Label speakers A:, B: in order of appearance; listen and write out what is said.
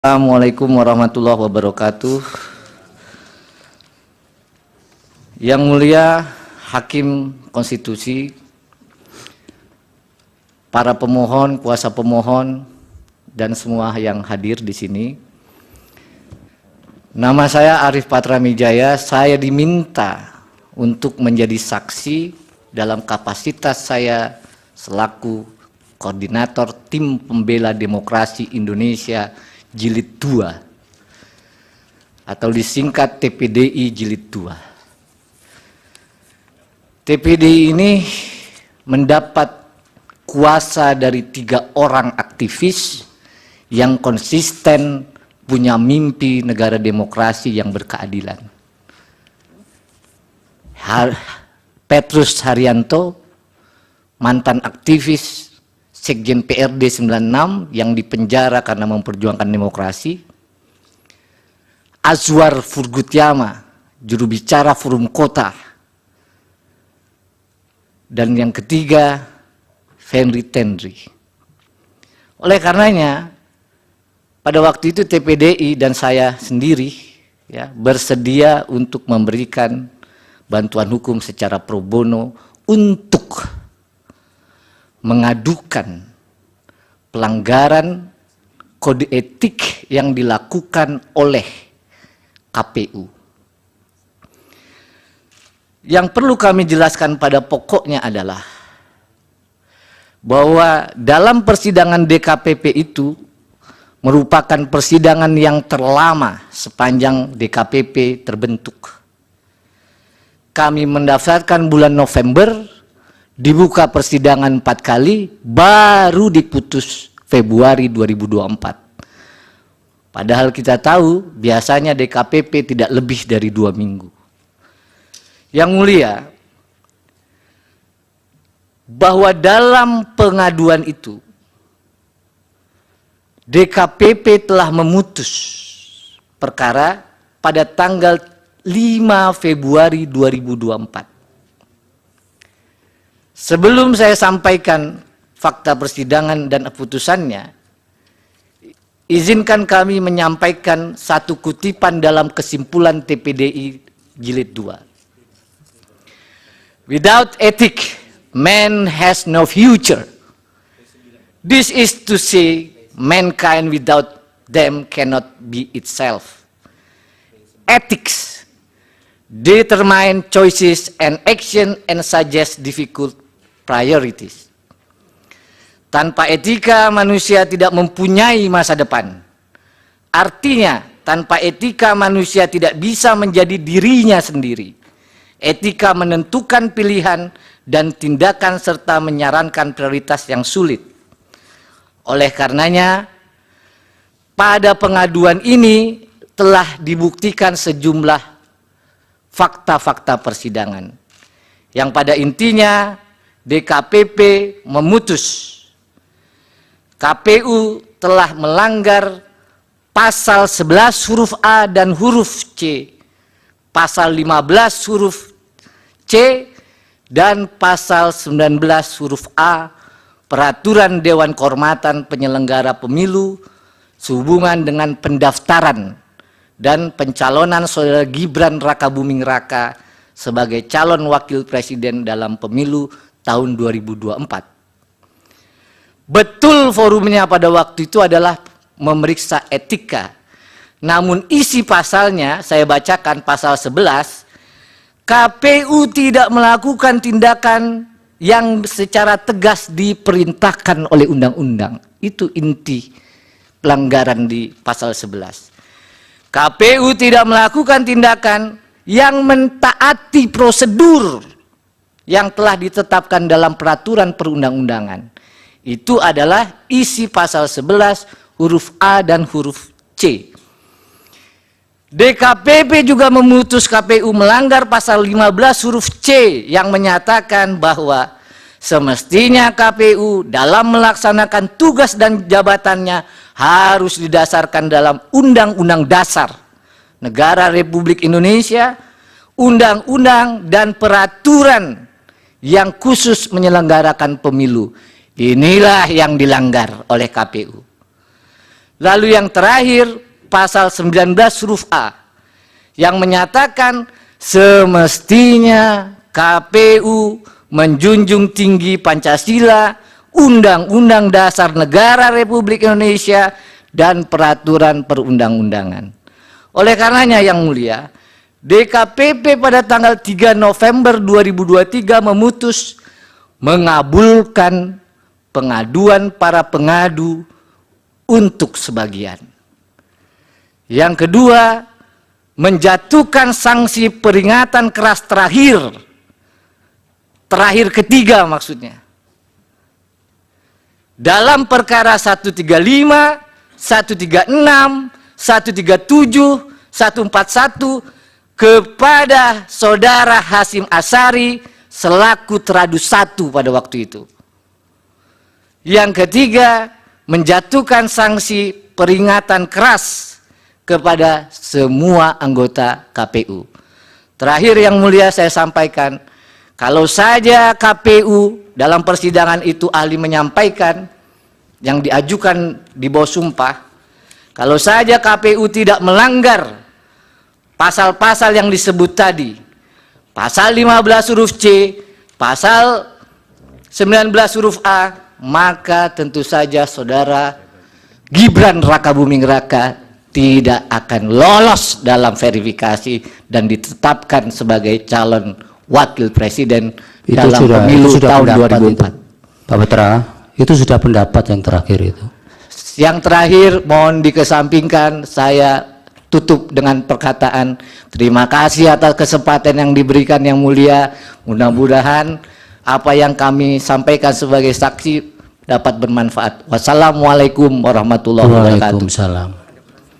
A: Assalamualaikum warahmatullahi wabarakatuh. Yang mulia Hakim Konstitusi, para pemohon, kuasa pemohon, dan semua yang hadir di sini. Nama saya Arif Patramijaya. Saya diminta untuk menjadi saksi dalam kapasitas saya selaku koordinator Tim Pembela Demokrasi Indonesia Jilid 2 atau disingkat TPDI Jilid 2. TPDI ini mendapat kuasa dari 3 orang aktivis yang konsisten punya mimpi negara demokrasi yang berkeadilan. Petrus Haryanto, mantan aktivis Sekjen PRD 96 yang dipenjara karena memperjuangkan demokrasi. Azwar Furgutyama, juru bicara Forum Kota. Dan yang ketiga, Fenry Tendri. Oleh karenanya, pada waktu itu TPDI dan saya sendiri bersedia untuk memberikan bantuan hukum secara pro bono untuk mengadukan pelanggaran kode etik yang dilakukan oleh KPU. Yang perlu kami jelaskan pada pokoknya adalah bahwa dalam persidangan DKPP itu merupakan persidangan yang terlama sepanjang DKPP terbentuk. Kami mendaftarkan bulan November, dibuka persidangan 4 kali, baru diputus Februari 2024. Padahal kita tahu biasanya DKPP tidak lebih dari 2 minggu. Yang mulia, bahwa dalam pengaduan itu DKPP telah memutus perkara pada tanggal 5 Februari 2024. Sebelum saya sampaikan fakta persidangan dan putusannya, izinkan kami menyampaikan satu kutipan dalam kesimpulan TPDI Jilid 2. Without ethic, man has no future. This is to say, mankind without them cannot be itself. Ethics determine choices and action and suggest difficult priorities. Tanpa etika manusia tidak mempunyai masa depan. Artinya tanpa etika manusia tidak bisa menjadi dirinya sendiri. Etika menentukan pilihan dan tindakan serta menyarankan prioritas yang sulit. Oleh karenanya pada pengaduan ini telah dibuktikan sejumlah fakta-fakta persidangan yang pada intinya DKPP memutus KPU telah melanggar pasal 11 huruf A dan huruf C, pasal 15 huruf C, dan pasal 19 huruf A Peraturan Dewan Kehormatan Penyelenggara Pemilu sehubungan dengan pendaftaran dan pencalonan Saudara Gibran Rakabuming Raka sebagai calon wakil presiden dalam pemilu tahun 2024. Betul forumnya pada waktu itu adalah memeriksa etika. Namun isi pasalnya, saya bacakan pasal 11, KPU tidak melakukan tindakan yang secara tegas diperintahkan oleh undang-undang. Itu inti pelanggaran di pasal 11. KPU tidak melakukan tindakan yang mentaati prosedur yang telah ditetapkan dalam peraturan perundang-undangan. Itu adalah isi pasal 11 huruf A dan huruf C. DKPP juga memutus KPU melanggar pasal 15 huruf C yang menyatakan bahwa semestinya KPU dalam melaksanakan tugas dan jabatannya harus didasarkan dalam Undang-Undang Dasar Negara Republik Indonesia, undang-undang dan peraturan yang khusus menyelenggarakan pemilu. Inilah yang dilanggar oleh KPU. Lalu yang terakhir, pasal 19 huruf A yang menyatakan semestinya KPU menjunjung tinggi Pancasila, Undang-Undang Dasar Negara Republik Indonesia, dan peraturan perundang-undangan. Oleh karenanya yang mulia, DKPP pada tanggal 3 November 2023 memutus mengabulkan pengaduan para pengadu untuk sebagian. Yang kedua, menjatuhkan sanksi peringatan keras terakhir ketiga maksudnya, dalam perkara 135, 136, 137, 141 kepada saudara Hasyim Asyari selaku teradu 1 pada waktu itu. Yang ketiga, menjatuhkan sanksi peringatan keras kepada semua anggota KPU. Terakhir yang mulia saya sampaikan, kalau saja KPU dalam persidangan itu ahli menyampaikan yang diajukan di bawah sumpah, kalau saja KPU tidak melanggar pasal-pasal yang disebut tadi, pasal 15 huruf C, pasal 19 huruf A, maka tentu saja saudara Gibran Rakabuming Raka tidak akan lolos dalam verifikasi dan ditetapkan sebagai calon wakil presiden dalam pemilu tahun 2004.
B: Pak Petra, itu sudah pendapat yang terakhir itu.
A: Yang terakhir mohon dikesampingkan, saya tutup dengan perkataan terima kasih atas kesempatan yang diberikan yang mulia. Mudah-mudahan apa yang kami sampaikan sebagai saksi dapat bermanfaat. Wassalamualaikum warahmatullahi wabarakatuh.
B: Waalaikumsalam.